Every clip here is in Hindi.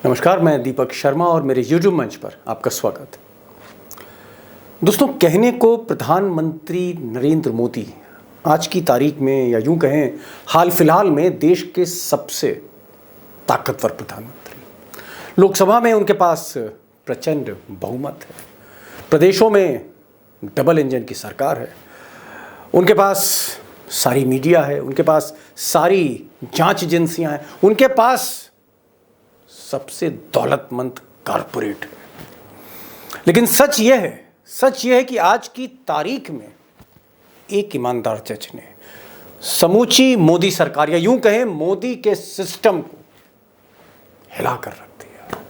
नमस्कार, मैं दीपक शर्मा और मेरे YouTube मंच पर आपका स्वागत है। दोस्तों, कहने को प्रधानमंत्री नरेंद्र मोदी आज की तारीख में या यूं कहें हाल फिलहाल में देश के सबसे ताकतवर प्रधानमंत्री। लोकसभा में उनके पास प्रचंड बहुमत है, प्रदेशों में डबल इंजन की सरकार है, उनके पास सारी मीडिया है, उनके पास सारी जांच एजेंसियां हैं, उनके पास सबसे दौलतमंद कारपोरेट है। लेकिन सच यह है कि आज की तारीख में एक ईमानदार जज ने समूची मोदी सरकार या यूं कहें मोदी के सिस्टम को हिला कर रख दिया।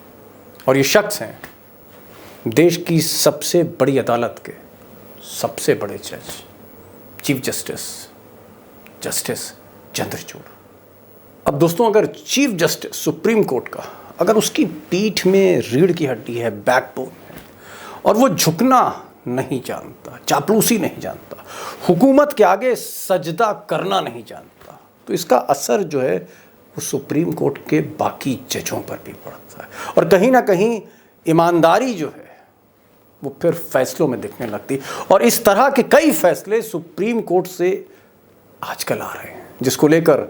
और ये शख्स हैं देश की सबसे बड़ी अदालत के सबसे बड़े जज, चीफ जस्टिस चंद्रचूड़। अब दोस्तों, अगर चीफ जस्टिस सुप्रीम कोर्ट का अगर उसकी पीठ में रीढ़ की हड्डी है, बैकबोन है, और वो झुकना नहीं जानता, चापलूसी नहीं जानता, हुकूमत के आगे सजदा करना नहीं जानता, तो इसका असर जो है वो सुप्रीम कोर्ट के बाकी जजों पर भी पड़ता है। और कहीं ना कहीं ईमानदारी जो है वो फिर फैसलों में दिखने लगती। और इस तरह के कई फैसले सुप्रीम कोर्ट से आजकल आ रहे हैं, जिसको लेकर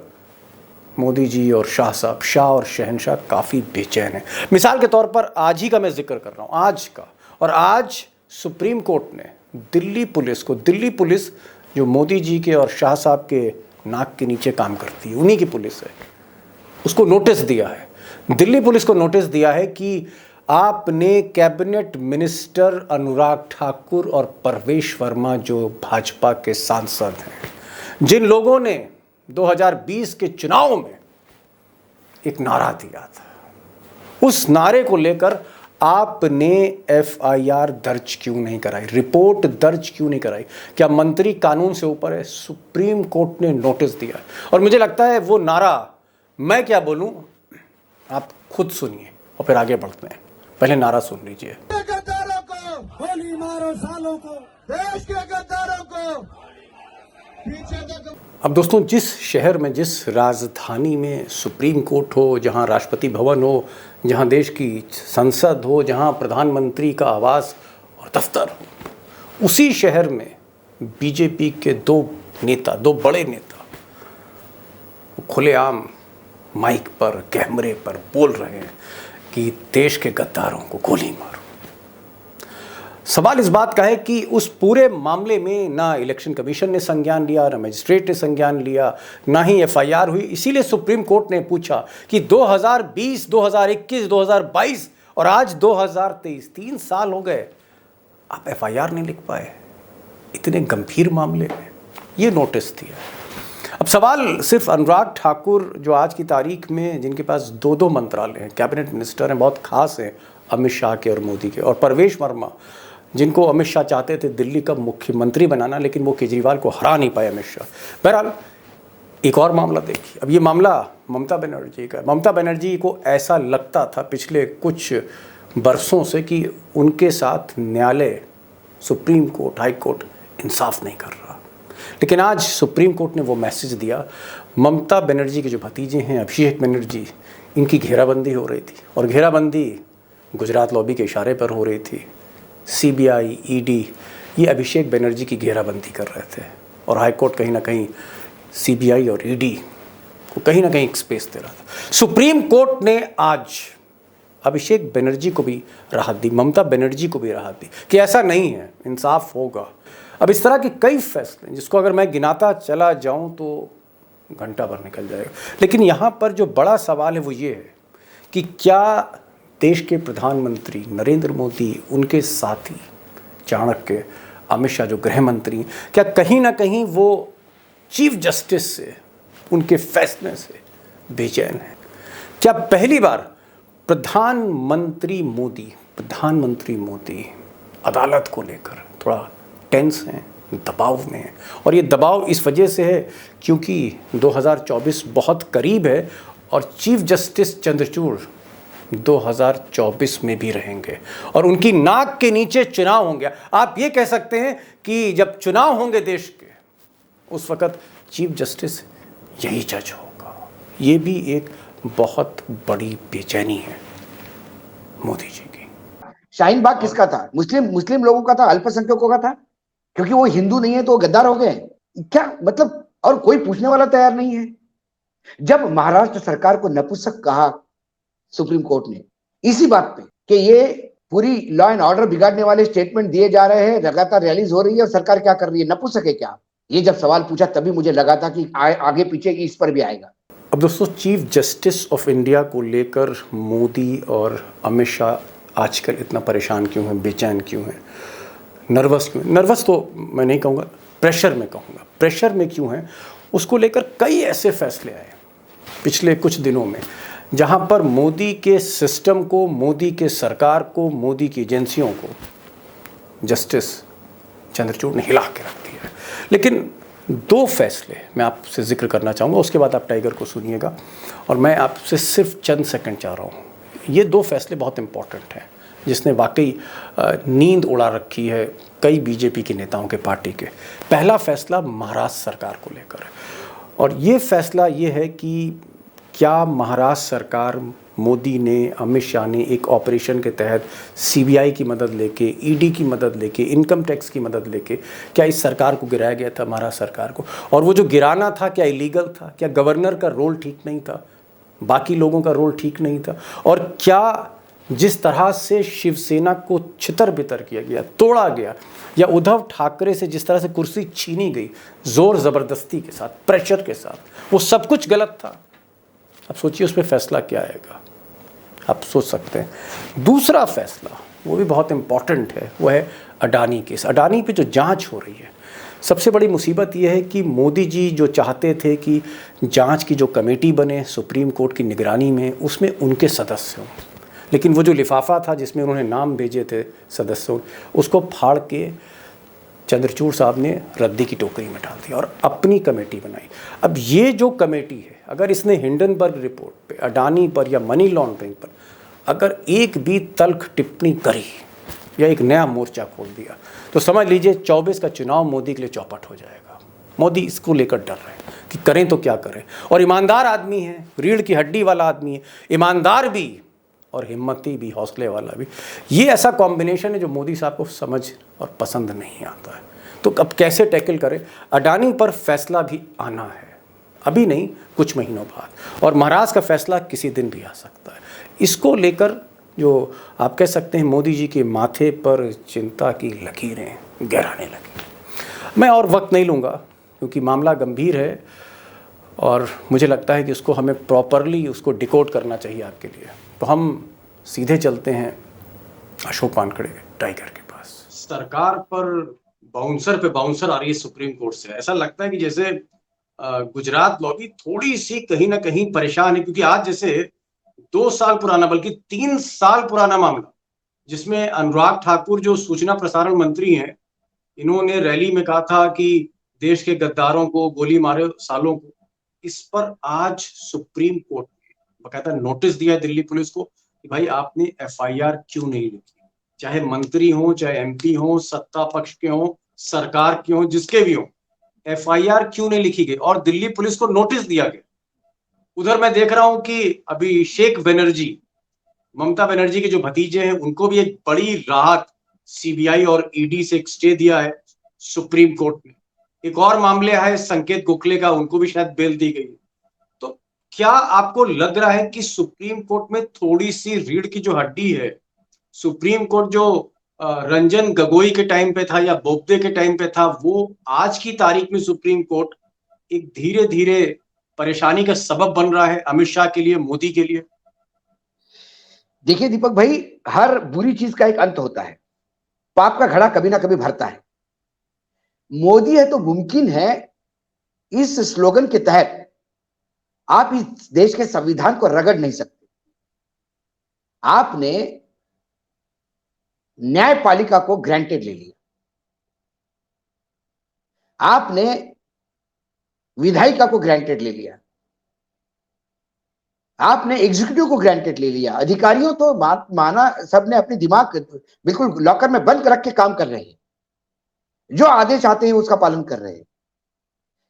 मोदी जी और शाह साहब, शाह और शहनशाह काफ़ी बेचैन हैं। मिसाल के तौर पर आज ही का मैं जिक्र कर रहा हूँ, आज का। और आज सुप्रीम कोर्ट ने दिल्ली पुलिस जो मोदी जी के और शाह साहब के नाक के नीचे काम करती है, उन्हीं की पुलिस है, उसको नोटिस दिया है। दिल्ली पुलिस को नोटिस दिया है कि आपने कैबिनेट मिनिस्टर अनुराग ठाकुर और परवेश वर्मा, जो भाजपा के सांसद हैं, जिन लोगों ने 2020 के चुनाव में एक नारा दिया था, उस नारे को लेकर आपने एफआईआर दर्ज क्यों नहीं कराई, रिपोर्ट दर्ज क्यों नहीं कराई? क्या मंत्री कानून से ऊपर है? सुप्रीम कोर्ट ने नोटिस दिया। और मुझे लगता है वो नारा, मैं क्या बोलूं, आप खुद सुनिए और फिर आगे बढ़ते हैं। पहले नारा सुन लीजिए। गद्दारों को गोली मारो, सालों को देश के गद्दारों को पीछे देखो। अब दोस्तों, जिस शहर में, जिस राजधानी में सुप्रीम कोर्ट हो, जहां राष्ट्रपति भवन हो, जहां देश की संसद हो, जहां प्रधानमंत्री का आवास और दफ्तर हो, उसी शहर में बीजेपी के दो बड़े नेता खुलेआम माइक पर, कैमरे पर बोल रहे हैं कि देश के गद्दारों को गोली मारो। सवाल इस बात का है कि उस पूरे मामले में ना इलेक्शन कमीशन ने संज्ञान लिया, ना मजिस्ट्रेट ने संज्ञान लिया, ना ही एफआईआर हुई। इसीलिए सुप्रीम कोर्ट ने पूछा कि 2020, 2021, 2022 और आज 2023, 3 साल हो गए, आप एफआईआर नहीं लिख पाए इतने गंभीर मामले में। ये नोटिस दिया। अब सवाल सिर्फ अनुराग ठाकुर, जो आज की तारीख में जिनके पास 2 मंत्रालय हैं, कैबिनेट मिनिस्टर हैं, बहुत खास हैं अमित शाह के और मोदी के, और परवेश वर्मा, जिनको अमित शाह चाहते थे दिल्ली का मुख्यमंत्री बनाना, लेकिन वो केजरीवाल को हरा नहीं पाए अमित शाह। बहरहाल, एक और मामला देखिए। अब ये मामला ममता बनर्जी का है। ममता बनर्जी को ऐसा लगता था पिछले कुछ बरसों से कि उनके साथ न्यायालय, सुप्रीम कोर्ट, हाई कोर्ट इंसाफ नहीं कर रहा। लेकिन आज सुप्रीम कोर्ट ने वो मैसेज दिया। ममता बनर्जी के जो भतीजे हैं अभिषेक बनर्जी, इनकी घेराबंदी हो रही थी, और घेराबंदी गुजरात लॉबी के इशारे पर हो रही थी। सीबीआई, ईडी ये अभिषेक बनर्जी की घेराबंदी कर रहे थे, और हाईकोर्ट कहीं ना कहीं सीबीआई और ईडी को कहीं ना कहीं एक स्पेस दे रहा था। सुप्रीम कोर्ट ने आज अभिषेक बनर्जी को भी राहत दी, ममता बनर्जी को भी राहत दी कि ऐसा नहीं है, इंसाफ होगा। अब इस तरह के कई फैसले, जिसको अगर मैं गिनाता चला जाऊं तो घंटा भर निकल जाएगा। लेकिन यहाँ पर जो बड़ा सवाल है वो ये है कि क्या देश के प्रधानमंत्री नरेंद्र मोदी, उनके साथी चाणक्य अमित शाह जो गृह मंत्री, क्या कहीं ना कहीं वो चीफ जस्टिस से, उनके फैसले से बेचैन है? क्या पहली बार प्रधानमंत्री मोदी अदालत को लेकर थोड़ा टेंस हैं, दबाव में है? और ये दबाव इस वजह से है क्योंकि 2024 बहुत करीब है, और चीफ जस्टिस चंद्रचूड़ 2024 में भी रहेंगे, और उनकी नाक के नीचे चुनाव होंगे। आप ये कह सकते हैं कि जब चुनाव होंगे देश के, उस वक्त चीफ जस्टिस यही जज होगा। ये भी एक बहुत बड़ी बेचैनी है मोदी जी की। शाहीन बाग किसका था? मुस्लिम लोगों का था, अल्पसंख्यकों का था, क्योंकि वो हिंदू नहीं है तो वो गद्दार हो गए क्या? मतलब, और कोई पूछने वाला तैयार नहीं है। जब महाराष्ट्र सरकार को नपुंसक कहा सुप्रीम कोर्ट ने इसी बात पे कि ये पूरी लॉ एंड ऑर्डर बिगाड़ने वाले स्टेटमेंट दिए जा रहे हैं, लगातार रैलीज हो रही है और सरकार क्या कर रही है, नपुंसक है क्या? ये जब सवाल पूछा तभी मुझे लगा था कि आगे पीछे इस पर भी आएगा। अब दोस्तों, चीफ जस्टिस ऑफ इंडिया को लेकर मोदी और अमित शाह आजकल इतना परेशान क्यों हैं, बेचैन क्यों हैं, नर्वस क्यों हैं? नर्वस तो मैं नहीं कहूँगा, प्रेशर में कहूँगा। प्रेशर में क्यों हैं, उसको लेकर कई ऐसे फैसले आए पिछले कुछ दिनों में जहाँ पर मोदी के सिस्टम को, मोदी के सरकार को, मोदी की एजेंसियों को जस्टिस चंद्रचूड़ ने हिला के रख दिया है। लेकिन दो फैसले मैं आपसे जिक्र करना चाहूँगा, उसके बाद आप टाइगर को सुनिएगा, और मैं आपसे सिर्फ चंद सेकंड चाह रहा हूँ। ये दो फैसले बहुत इंपॉर्टेंट हैं, जिसने वाकई नींद उड़ा रखी है कई बीजेपी के नेताओं के पार्टी के। पहला फैसला महाराष्ट्र सरकार को लेकर है, और ये फैसला ये है कि क्या महाराष्ट्र सरकार, मोदी ने, अमित शाह ने एक ऑपरेशन के तहत सीबीआई की मदद लेके, ईडी की मदद लेके, इनकम टैक्स की मदद लेके क्या इस सरकार को गिराया गया था, महाराष्ट्र सरकार को? और वो जो गिराना था क्या इलीगल था? क्या गवर्नर का रोल ठीक नहीं था? बाकी लोगों का रोल ठीक नहीं था? और क्या जिस तरह से शिवसेना को छितर बितर किया गया, तोड़ा गया, या उद्धव ठाकरे से जिस तरह से कुर्सी छीनी गई जोर ज़बरदस्ती के साथ, प्रेशर के साथ, वो सब कुछ गलत था? अब सोचिए उस पर फैसला क्या आएगा, आप सोच सकते हैं। दूसरा फैसला वो भी बहुत इम्पॉर्टेंट है, वो है अडानी केस। अडानी पे जो जांच हो रही है, सबसे बड़ी मुसीबत ये है कि मोदी जी जो चाहते थे कि जांच की जो कमेटी बने सुप्रीम कोर्ट की निगरानी में, उसमें उनके सदस्य हों, लेकिन वो जो लिफाफा था जिसमें उन्होंने नाम भेजे थे सदस्यों, उसको फाड़ के चंद्रचूड़ साहब ने रद्दी की टोकरी में डाल दिया और अपनी कमेटी बनाई। अब ये जो कमेटी है, अगर इसने हिंडनबर्ग रिपोर्ट पे, अडानी पर या मनी लॉन्ड्रिंग पर अगर एक भी तल्ख टिप्पणी करी या एक नया मोर्चा खोल दिया, तो समझ लीजिए 24 का चुनाव मोदी के लिए चौपट हो जाएगा। मोदी इसको लेकर डर रहे हैं कि करें तो क्या करें। और ईमानदार आदमी है, रीढ़ की हड्डी वाला आदमी है, ईमानदार भी और हिम्मती भी, हौसले वाला भी। ये ऐसा कॉम्बिनेशन है जो मोदी साहब को समझ और पसंद नहीं आता है। तो अब कैसे टैकल करें? अडानी पर फैसला भी आना है, अभी नहीं, कुछ महीनों बाद, और महाराष्ट्र का फैसला किसी दिन भी आ सकता है। इसको लेकर जो आप कह सकते हैं मोदी जी के माथे पर चिंता की लकीरें गहराने लगी। मैं और वक्त नहीं लूँगा क्योंकि मामला गंभीर है और मुझे लगता है कि उसको हमें प्रॉपरली उसको डिकोड करना चाहिए आपके लिए। तो हम सीधे चलते हैं अशोक वानखेड़े टाइगर के पास। सरकार पर बाउंसर पे बाउंसर आ रही है सुप्रीम कोर्ट से। ऐसा लगता है कि जैसे गुजरात लॉबी थोड़ी सी कहीं ना कहीं परेशान है, क्योंकि आज जैसे 2 साल पुराना, बल्कि 3 साल पुराना मामला, जिसमें अनुराग ठाकुर जो सूचना प्रसारण मंत्री हैं, इन्होंने रैली में कहा था कि देश के गद्दारों को गोली मारे सालों को, इस पर आज सुप्रीम कोर्ट ने बकायदा नोटिस दिया है दिल्ली पुलिस को कि भाई आपने एफआईआर क्यों नहीं लिखी, चाहे मंत्री हो, चाहे एमपी हो, सत्ता पक्ष के हो, सरकार के हो, जिसके भी हो, एफआईआर क्यों नहीं लिखी गई। और दिल्ली पुलिस को नोटिस दिया गया। उधर मैं देख रहा हूं कि अभिषेक बनर्जी, ममता बनर्जी के जो भतीजे हैं, उनको भी एक बड़ी राहत सीबीआई और ईडी से एक स्टे दिया है सुप्रीम कोर्ट ने। एक और मामले है संकेत गोखले का, उनको भी शायद बेल दी गई। तो क्या आपको लग रहा है कि सुप्रीम कोर्ट में थोड़ी सी रीढ़ की जो हड्डी है, सुप्रीम कोर्ट जो रंजन गोगोई के टाइम पे था या बोबडे के टाइम पे था, वो आज की तारीख में सुप्रीम कोर्ट एक धीरे धीरे परेशानी का सबब बन रहा है अमित शाह के लिए, मोदी के लिए? देखिए दीपक भाई, हर बुरी चीज का एक अंत होता है। पाप का घड़ा कभी ना कभी भरता है। मोदी है तो मुमकिन है इस स्लोगन के तहत आप इस देश के संविधान को रगड़ नहीं सकते। आपने न्यायपालिका को ग्रांटेड ले लिया, आपने विधायिका को ग्रांटेड ले लिया, आपने एग्जीक्यूटिव को ग्रांटेड ले लिया। अधिकारियों तो माना सबने अपने दिमाग बिल्कुल लॉकर में बंद रख के काम कर रहे हैं, जो आदेश आते हैं उसका पालन कर रहे हैं,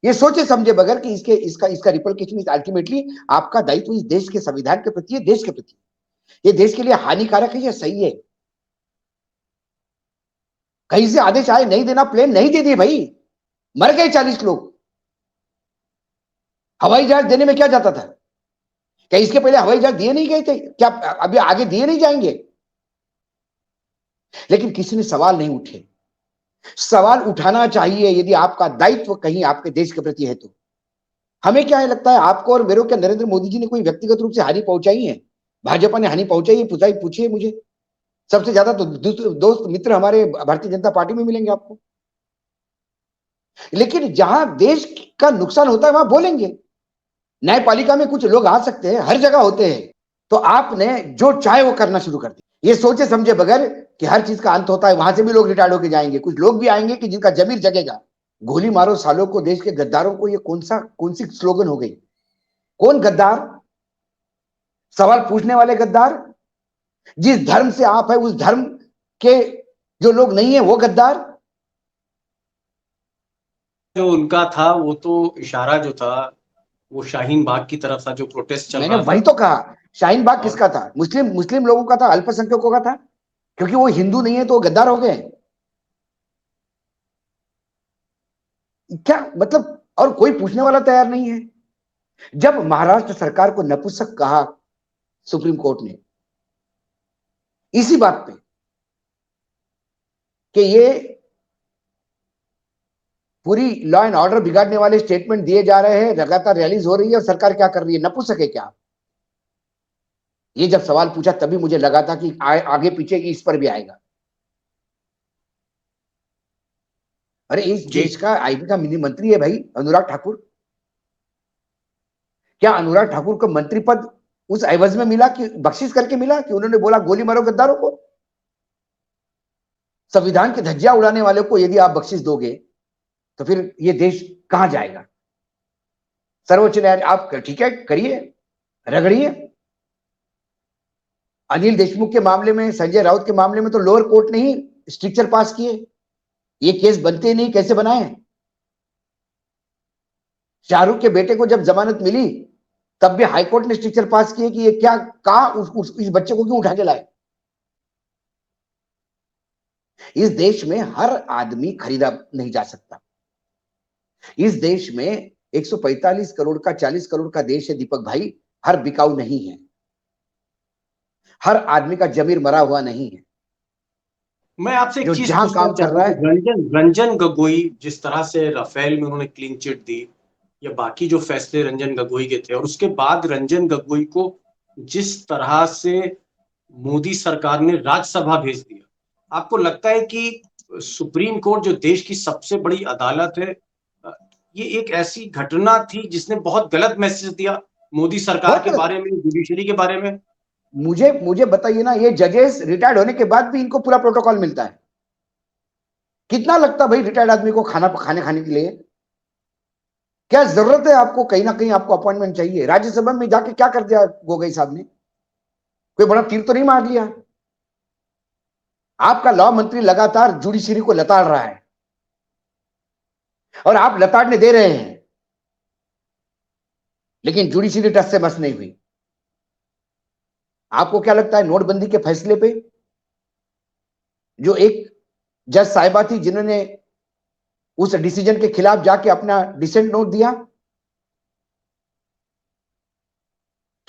ये सोचे समझे बगैर कि इसका रिपरकशन इज अल्टीमेटली आपका दायित्व इस देश के संविधान के प्रति है, देश के प्रति। ये देश के लिए हानिकारक है या सही है? कहीं से आदेश आए नहीं देना, प्लेन नहीं दे दिए भाई, मर गए 40 लोग। हवाई जहाज देने में क्या जाता था? क्या इसके पहले हवाई जहाज दिए नहीं गए थे? क्या अभी आगे दिए नहीं जाएंगे? लेकिन किसी ने सवाल नहीं उठे। सवाल उठाना चाहिए यदि आपका दायित्व कहीं आपके देश के प्रति है तो। हमें क्या है लगता है, आपको और मेरे को क्या नरेंद्र मोदी जी ने कोई व्यक्तिगत रूप से हानि पहुंचाई है? भाजपा ने हानि पहुंचाई है? पूछिए मुझे। सबसे ज्यादा तो दोस्त मित्र हमारे भारतीय जनता पार्टी में मिलेंगे आपको। लेकिन जहां देश का नुकसान होता है वहां बोलेंगे। न्यायपालिका में कुछ लोग आ सकते हैं, हर जगह होते हैं, तो आपने जो चाहे वो करना शुरू कर दिया, ये सोचे समझे बगैर कि हर चीज का अंत होता है, वहां से भी लोग रिटायर्ड होकर जाएंगे। कुछ लोग भी आएंगे कि जिनका जमीर जगेगा। गोली मारो सालों को देश के गद्दारों को, ये कौन सी स्लोगन हो गई? कौन गद्दार? सवाल पूछने वाले गद्दार? जिस धर्म से आप है उस धर्म के जो लोग नहीं है वो गद्दार? जो उनका था वो तो इशारा जो था वो शाहीन बाग की तरफ था, जो प्रोटेस्ट चल मैंने रहा वही था। तो कहा, शाहीन बाग और किसका था? मुस्लिम लोगों का था, अल्पसंख्यकों का था। क्योंकि वो हिंदू नहीं है तो वो गद्दार हो गए क्या? मतलब और कोई पूछने वाला तैयार नहीं है। जब महाराष्ट्र सरकार को नपुंसक कहा सुप्रीम कोर्ट ने इसी बात पे कि ये पूरी लॉ एंड ऑर्डर बिगाड़ने वाले स्टेटमेंट दिए जा रहे हैं, लगातार रैलीज हो रही है और सरकार क्या कर रही है, नपुंसक है क्या? ये जब सवाल पूछा तभी मुझे लगा था कि आगे पीछे इस पर भी आएगा। अरे इस जी, देश का आईबी का मिनी मंत्री है भाई अनुराग ठाकुर। क्या अनुराग ठाकुर को मंत्री पद उस एवज में मिला कि बख्शिश करके मिला कि उन्होंने बोला गोली मारो गद्दारों को? संविधान की धज्जियां उड़ाने वाले को यदि आप बख्शिश दोगे तो फिर ये देश कहां जाएगा? सर्वोच्च न्यायालय आप ठीक है करिए, रगड़िए। अनिल देशमुख के मामले में, संजय राउत के मामले में तो लोअर कोर्ट ने ही स्ट्रिक्चर पास किए। ये केस बनते ही नहीं, कैसे बनाए? शाहरुख के बेटे को जब जमानत मिली तब भी हाईकोर्ट ने स्ट्रिक्चर पास किए कि ये क्या, कहा इस बच्चे को क्यों उठा के लाए? इस देश में हर आदमी खरीदा नहीं जा सकता। इस देश में 145 करोड़ का, 40 करोड़ का देश है दीपक भाई। हर बिकाऊ नहीं है, हर आदमी का जमीर मरा हुआ नहीं है। मैं आपसे एक जो चीज जहां पूछना काम कर चाहता रहा हूँ है, कि रंजन गोगोई जिस तरह से राफेल में उन्होंने क्लीन चिट दी, या बाकी जो फैसले रंजन गोगोई के थे, और उसके बाद रंजन गोगोई को जिस तरह से मोदी सरकार ने राज्यसभा भेज दिया, आपको लगता है कि सुप्रीम कोर्ट जो देश की सबसे बड़ी अदालत है, ये एक ऐसी घटना थी जिसने बहुत गलत मैसेज दिया मोदी सरकार बहुत के गलत। बारे में, जुडिशरी के बारे में? मुझे बताइए ना, ये जजेस रिटायर्ड होने के बाद भी इनको पूरा प्रोटोकॉल मिलता है। कितना लगता भाई रिटायर्ड आदमी को खाने के लिए? क्या जरूरत है आपको? कहीं ना कहीं आपको अपॉइंटमेंट चाहिए। राज्यसभा में जाके क्या कर दिया गोगोई साहब ने? कोई बड़ा तीर तो नहीं मार लिया? आपका लॉ मंत्री लगातार जुडिशरी को लताड़ रहा है और आप लताड़ने दे रहे हैं, लेकिन जुडिशरी टस से बस नहीं हुई। आपको क्या लगता है नोटबंदी के फैसले पे जो एक जज साहिबा थी जिन्होंने उस डिसीजन के खिलाफ जाके अपना डिसेंट नोट दिया,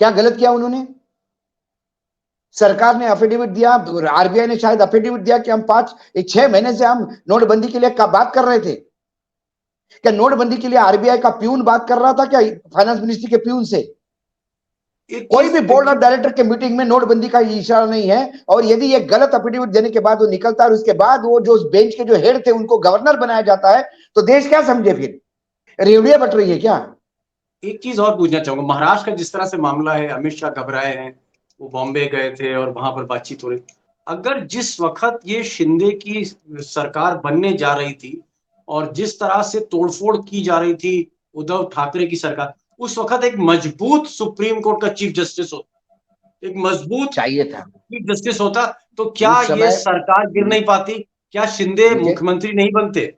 क्या गलत किया उन्होंने? सरकार ने एफिडेविट दिया, आरबीआई ने शायद एफिडेविट दिया कि हम 6 महीने से हम नोटबंदी के लिए बात कर रहे थे। क्या नोटबंदी के लिए आरबीआई का प्यून बात कर रहा था क्या फाइनेंस मिनिस्ट्री के प्यून से? कोई भी बोर्ड ऑफ डायरेक्टर के मीटिंग में नोटबंदी का इशारा नहीं है। और यदि ये गलत एफिडेविट देने के बाद वो निकलता है और उसके बाद वो जो बेंच के जो हेड थे उनको गवर्नर बनाया जाता है, तो देश क्या समझे? फिर रेवड़ियां बट रही है क्या? एक चीज और पूछना चाहूंगा, महाराष्ट्र का जिस तरह से मामला है, अमित शाह घबराए हैं, वो बॉम्बे गए थे और वहां पर बातचीत हो रही। अगर जिस वक्त ये शिंदे की सरकार बनने जा रही थी और जिस तरह से तोड़फोड़ की जा रही थी उद्धव ठाकरे की सरकार, उस वक्त एक मजबूत सुप्रीम कोर्ट का चीफ जस्टिस होता, एक मजबूत चाहिए था चीफ जस्टिस होता, तो क्या उस ये समय। सरकार गिर नहीं पाती? क्या शिंदे मुझे मुख्यमंत्री नहीं बनते?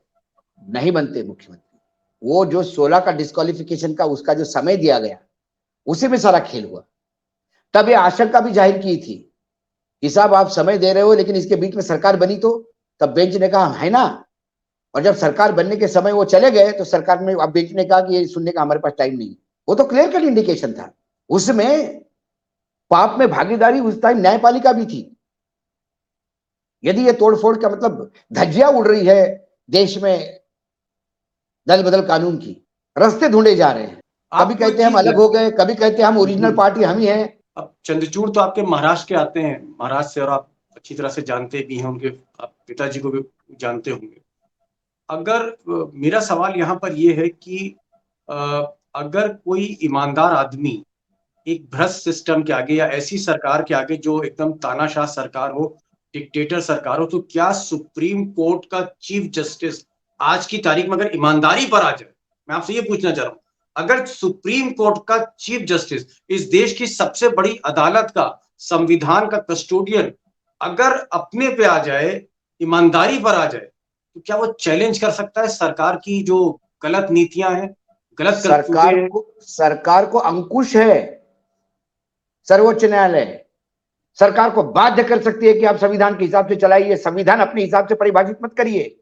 नहीं बनते मुख्यमंत्री। वो जो 16 का डिस्क्वालिफिकेशन का उसका जो समय दिया गया, उसी में सारा खेल हुआ। तब ये आशंका भी जाहिर की थी कि साहब आप समय दे रहे हो लेकिन इसके बीच में सरकार बनी तो, तब बेंच ने कहा है ना, और जब सरकार बनने के समय वो चले गए तो सरकार में अब बेंच ने कहा कि ये सुनने का हमारे पास टाइम नहीं। वो तो क्लियर कट इंडिकेशन था। उसमें पाप में भागीदारी उस टाइम न्यायपालिका भी थी। यदि ये तोड़फोड़ का मतलब धज्जियां उड़ रही है देश में दल बदल कानून की, रास्ते ढूंढे जा रहे हैं, कभी आपको एक कहते हैं हम चीज अलग हो गए, कभी कहते हैं हम ओरिजिनल पार्टी हम ही हैं। अब चंद्रचूड़ तो आपके महाराष्ट्र के आते हैं, महाराष्ट्र से, और आप अच्छी तरह से जानते भी हैं, उनके आप पिताजी को भी जानते होंगे। अगर मेरा सवाल यहाँ पर यह है कि अ, अगर कोई ईमानदार आदमी एक भ्रष्ट सिस्टम के आगे या ऐसी सरकार के आगे जो एकदम तानाशाह सरकार हो, डिक्टेटर सरकार हो, तो क्या सुप्रीम कोर्ट का चीफ जस्टिस आज की तारीख में अगर ईमानदारी पर आ जाए, मैं आपसे ये पूछना चाह रहा हूं, अगर सुप्रीम कोर्ट का चीफ जस्टिस, इस देश की सबसे बड़ी अदालत का, संविधान का कस्टोडियन, अगर अपने पे आ जाए, ईमानदारी पर आ जाए, तो क्या वो चैलेंज कर सकता है सरकार की जो गलत नीतियां हैं, गलत करतूतें हैं? सरकार को अंकुश है सर्वोच्च न्यायालय। सरकार को बाध्य कर सकती है कि आप संविधान के हिसाब से चलाइए, संविधान अपने हिसाब से परिभाषित मत करिए।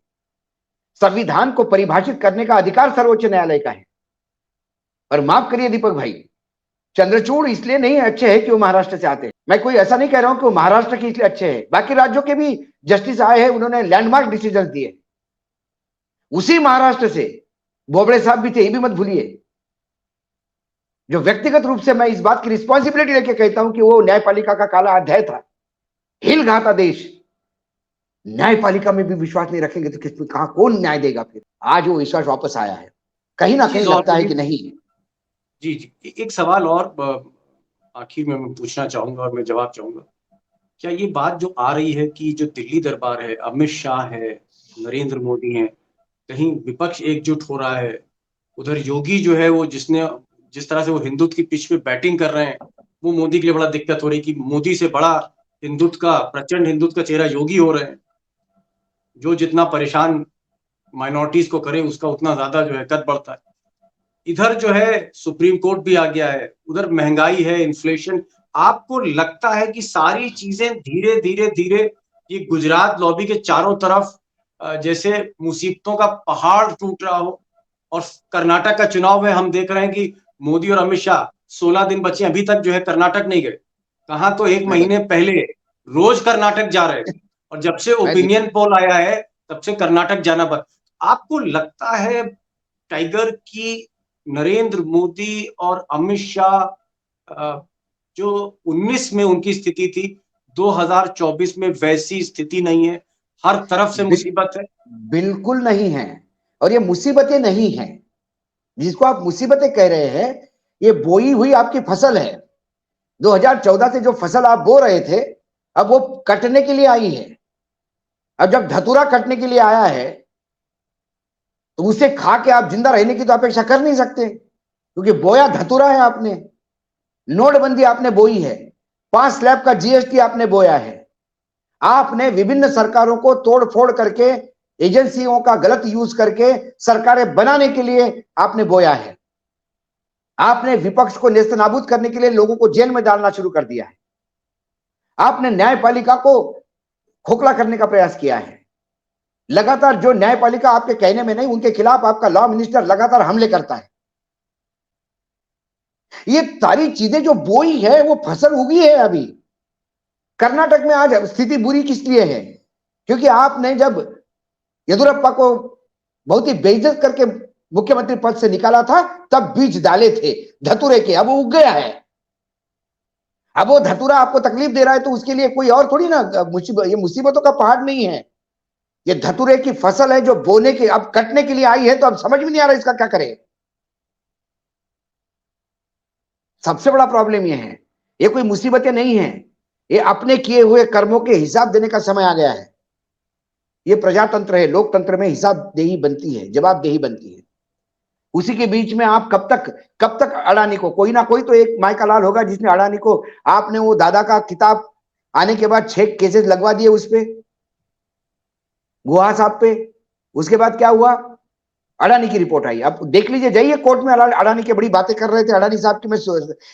संविधान को परिभाषित करने का अधिकार सर्वोच्च न्यायालय का है। और माफ करिए दीपक भाई, चंद्रचूड़ इसलिए नहीं अच्छे हैं कि वो महाराष्ट्र से आते हैं। मैं कोई ऐसा नहीं कह रहा हूं कि वो महाराष्ट्र के इसलिए अच्छे हैं, बाकी राज्यों के भी जस्टिस आए हैं, उन्होंने लैंडमार्क डिसीजन दिए। उसी महाराष्ट्र से बोबड़े साहब भी थे, ये भी मत भूलिए। जो व्यक्तिगत रूप से मैं इस बात की रिस्पॉन्सिबिलिटी लेके कहता हूं कि वो न्यायपालिका का काला अध्याय था, हिल रहा था देश। न्यायपालिका में भी विश्वास नहीं रखेंगे तो किसमें, कहां, कौन न्याय देगा फिर? आज वो विश्वास वापस आया है, कहीं ना कहीं लगता है कि नहीं। जी जी, एक सवाल और आखिर में मैं पूछना चाहूंगा और मैं जवाब चाहूंगा। क्या ये बात जो आ रही है कि जो दिल्ली दरबार है, अमित शाह है, नरेंद्र मोदी है, कहीं विपक्ष एकजुट हो रहा है, उधर योगी जो है वो जिस तरह से वो हिंदुत्व की पिच पे बैटिंग कर रहे हैं, वो मोदी के लिए बड़ा दिक्कत हो रही है कि मोदी से बड़ा हिंदुत्व का, प्रचंड हिंदुत्व का चेहरा योगी हो रहे हैं। जो जितना परेशान माइनॉरिटीज को करे उसका उतना ज्यादा जो है कद बढ़ता है। इधर जो है सुप्रीम कोर्ट भी आ गया है, उधर महंगाई है, इन्फ्लेशन। आपको लगता है कि सारी चीजें धीरे धीरे धीरे ये गुजरात लॉबी के चारों तरफ जैसे मुसीबतों का पहाड़ टूट रहा हो? और कर्नाटक का चुनाव में हम देख रहे हैं कि मोदी और अमित शाह 16 दिन बचे, अभी तक जो है कर्नाटक नहीं गए। कहा तो एक महीने पहले रोज कर्नाटक जा रहे थे, और जब से ओपिनियन पोल आया है तब से कर्नाटक जाना बंद। आपको लगता है टाइगर की नरेंद्र मोदी और अमित शाह जो 19 में उनकी स्थिति थी, 2024 में वैसी स्थिति नहीं है? हर तरफ से मुसीबत है। बिल्कुल नहीं है। और ये मुसीबतें नहीं है, जिसको आप मुसीबतें कह रहे हैं, ये बोई हुई आपकी फसल है। 2014 से जो फसल आप बो रहे थे, अब वो कटने के लिए आई है। अब जब धतूरा कटने के लिए आया है तो उसे खा के आप जिंदा रहने की तो अपेक्षा कर नहीं सकते, क्योंकि बोया धतूरा है आपने। नोटबंदी आपने बोई है, 5 स्लैब का जीएसटी आपने बोया है। आपने विभिन्न सरकारों को तोड़ फोड़ करके, एजेंसियों का गलत यूज करके सरकारें बनाने के लिए आपने बोया है। आपने विपक्ष को नेस्तनाबूद करने के लिए लोगों को जेल में डालना शुरू कर दिया है। आपने न्यायपालिका को खोखला करने का प्रयास किया है। लगातार जो न्यायपालिका आपके कहने में नहीं, उनके खिलाफ आपका लॉ मिनिस्टर लगातार हमले करता है। ये सारी चीजें जो बोई है वो फसल उगी है। अभी कर्नाटक में आज स्थिति बुरी किस लिए है? क्योंकि आपने जब येदियुरप्पा को बहुत ही बेइज्जत करके मुख्यमंत्री पद से निकाला था, तब बीज डाले थे धतूरे के, अब वो उग गया है। अब वो धतूरा आपको तकलीफ दे रहा है तो उसके लिए कोई और थोड़ी ना, ये मुसीबतों का पहाड़ नहीं है, ये धतूरे की फसल है जो बोने के, अब कटने के लिए आई है। तो अब समझ में नहीं आ रहा इसका क्या करें। सबसे बड़ा प्रॉब्लम ये है, ये कोई मुसीबतें नहीं है, ये अपने किए हुए कर्मों के हिसाब देने का समय आ गया है। ये प्रजातंत्र है, लोकतंत्र में हिसाबदेही बनती है, जवाबदेही बनती है। उसी के बीच में आप कब तक अडानी को, कोई ना कोई तो एक माइका लाल होगा जिसने अडानी को, आपने वो दादा का किताब आने के बाद 6 केसेस लगवा दिए उस पे, गुहा साहब पे। उसके बाद क्या हुआ? अडानी की रिपोर्ट आई, आप देख लीजिए, जाइए कोर्ट में। अडानी की बड़ी बातें कर रहे थे अडानी साहब की, मैं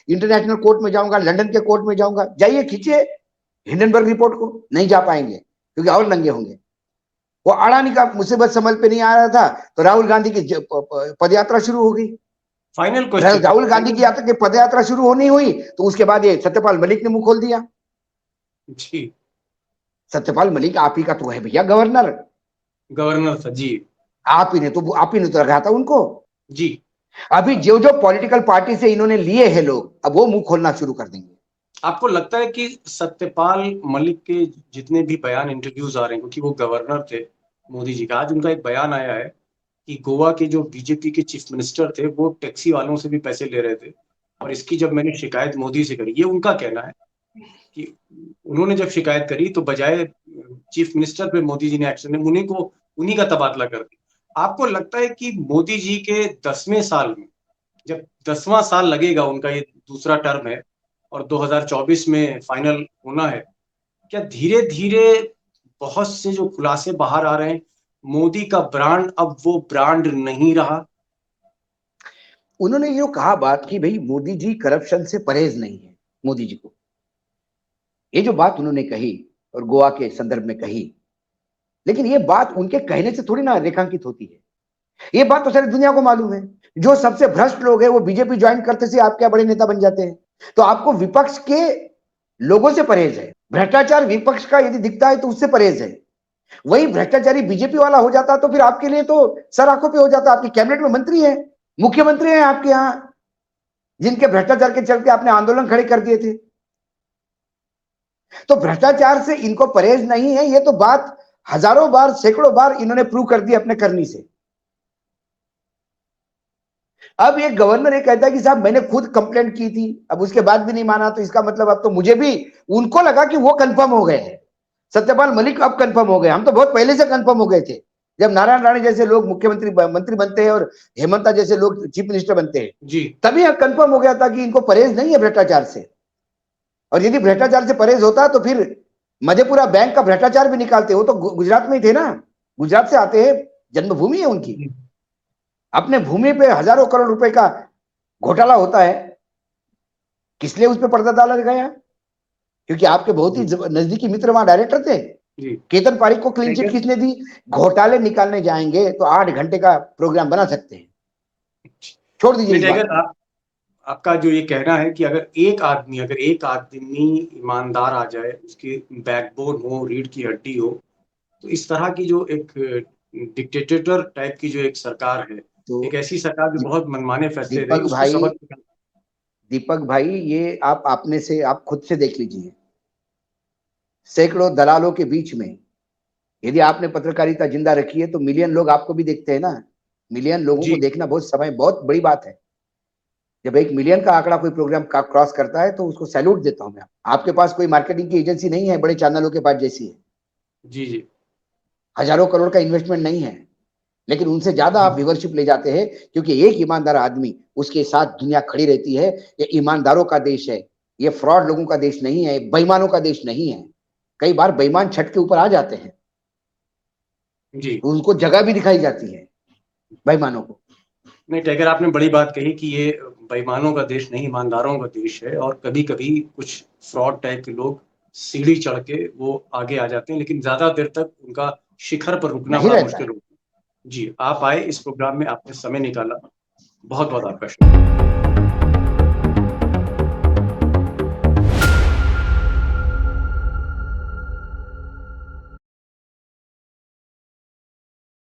इंटरनेशनल कोर्ट में जाऊंगा, लंदन के कोर्ट में जाऊंगा। जाइए खींचिए हिंडनबर्ग रिपोर्ट को, नहीं जा पाएंगे क्योंकि और नंगे होंगे। वो अडानी का मुसीबत समझ पे नहीं आ रहा था तो राहुल गांधी की पदयात्रा शुरू हो गई। फाइनल क्वेश्चन, राहुल गांधी की पदयात्रा शुरू होनी हुई तो उसके बाद ये सत्यपाल मलिक ने मुंह खोल दिया। जी, सत्यपाल मलिक आप ही का तो है भैया गवर्नर, गवर्नर था जी। आप ही ने तो रखा था उनको। जी, अभी जो जो पॉलिटिकल पार्टी से इन्होंने लिए हैं लोग, अब वो मुंह खोलना शुरू कर देंगे। आपको लगता है कि सत्यपाल मलिक के जितने भी बयान, इंटरव्यूज आ रहे हैं, क्योंकि वो गवर्नर थे मोदी जी का, आज उनका एक बयान आया है कि गोवा के जो बीजेपी के चीफ मिनिस्टर थे वो टैक्सी वालों से भी पैसे ले रहे थे, और इसकी जब मैंने शिकायत मोदी से करी, ये उनका कहना है कि उन्होंने जब शिकायत करी तो बजाय चीफ मिनिस्टर पे मोदी जी ने एक्शन, उन्हीं का तबादला कर दिया। आपको लगता है कि मोदी जी के 10वें साल में, जब 10वां साल लगेगा उनका, ये दूसरा टर्म है और 2024 में फाइनल होना है, क्या धीरे धीरे बहुत से जो खुलासे बाहर आ रहे हैं, मोदी का ब्रांड अब वो ब्रांड नहीं रहा? उन्होंने जो कहा बात कि भाई मोदी जी करप्शन से परहेज नहीं है, मोदी जी को, ये जो बात उन्होंने कही और गोवा के संदर्भ में कही, लेकिन ये बात उनके कहने से थोड़ी ना रेखांकित होती है। ये बात तो सारी दुनिया को मालूम है। जो सबसे भ्रष्ट लोग हैं वो बीजेपी ज्वाइन करते से आप क्या बड़े नेता बन जाते हैं। तो आपको विपक्ष के लोगों से परहेज है। भ्रष्टाचार विपक्ष का यदि दिखता है तो उससे परहेज है। वही भ्रष्टाचारी बीजेपी वाला हो जाता तो फिर आपके लिए तो सर आंखों पे हो जाता। आपकी कैबिनेट में मंत्री है, मुख्यमंत्री हैं आपके यहां, जिनके भ्रष्टाचार के चलते आपने आंदोलन खड़े कर दिए थे। तो भ्रष्टाचार से इनको परहेज नहीं है, ये तो बात हजारों बार, सैकड़ों बार इन्होंने प्रूव कर दी अपने करनी से। अब एक गवर्नर ये कहता है कि साहब मैंने खुद कंप्लेंट की थी, अब उसके बाद भी नहीं माना, तो इसका मतलब अब तो मुझे भी, उनको लगा कि वो कंफर्म हो गए हैं, सत्यपाल मलिक अब कंफर्म हो गए। हम तो बहुत पहले से कंफर्म हो गए थे, जब नारायण राणे जैसे लोग मुख्यमंत्री मंत्री बनते हैं और हेमंता जैसे लोग चीफ मिनिस्टर बनते हैं जी, तभी कंफर्म हो गया था कि इनको परहेज नहीं है भ्रष्टाचार से। और यदि भ्रष्टाचार से परहेज होता तो फिर मधेपुरा बैंक का भ्रष्टाचार भी निकालते। वो तो गुजरात में ही थे ना, गुजरात से आते हैं, जन्मभूमि है उनकी। अपने भूमि पे हजारों करोड़ रुपए का घोटाला होता है, किस लिए उस पर पर्दा डाला गया? क्योंकि आपके बहुत ही नजदीकी मित्र वहां डायरेक्टर थे। केतन पारीक को क्लीन चिट किसने दी? घोटाले निकालने जाएंगे तो 8 घंटे का प्रोग्राम बना सकते हैं, छोड़ दीजिए। आपका जो ये कहना है कि अगर एक आदमी ईमानदार आ जाए, उसकी बैकबोन हो, रीढ़ की हड्डी हो, तो इस तरह की जो एक डिक्टेटर टाइप की जो एक सरकार है, तो एक ऐसी सरकार जो बहुत मनमाने फैसले दे, दीपक उसको भाई, सबक। दीपक भाई, ये आप खुद से देख लीजिए। सैकड़ों दलालों के बीच में यदि आपने पत्रकारिता जिंदा रखी है तो मिलियन लोग आपको भी देखते हैं ना। मिलियन लोगों को देखना बहुत बड़ी बात है। जब 1 मिलियन का आंकड़ा कोई प्रोग्राम का क्रॉस करता है तो उसको सैल्यूट देता हूं मैं। आपके पास कोई मार्केटिंग की एजेंसी नहीं है बड़े चैनलों के पास जैसी है, जी जी, हजारों करोड़ का इन्वेस्टमेंट नहीं है, लेकिन उनसे ज्यादा आप व्यूवरशिप ले जाते हैं क्योंकि एक ईमानदार आदमी, उसके साथ दुनिया खड़ी रहती है। ये ईमानदारों का देश है, ये फ्रॉड लोगों का देश नहीं है, बेईमानों का देश नहीं है। कई बार बेईमान छत के ऊपर आ जाते हैं, जी, उनको जगह भी दिखाई जाती है बेईमानों को। नहीं टाइगर, आपने बड़ी बात कही कि ये बेईमानों का देश नहीं, ईमानदारों का देश है, और कभी कभी कुछ फ्रॉड टाइप के लोग सीढ़ी चढ़ के वो आगे आ जाते हैं, लेकिन ज्यादा देर तक उनका शिखर पर रुकना नहीं बड़ा रहता मुश्किल है। होता है। जी, आप आए इस प्रोग्राम में, आपने समय निकाला, बहुत बहुत आपका शुक्रिया।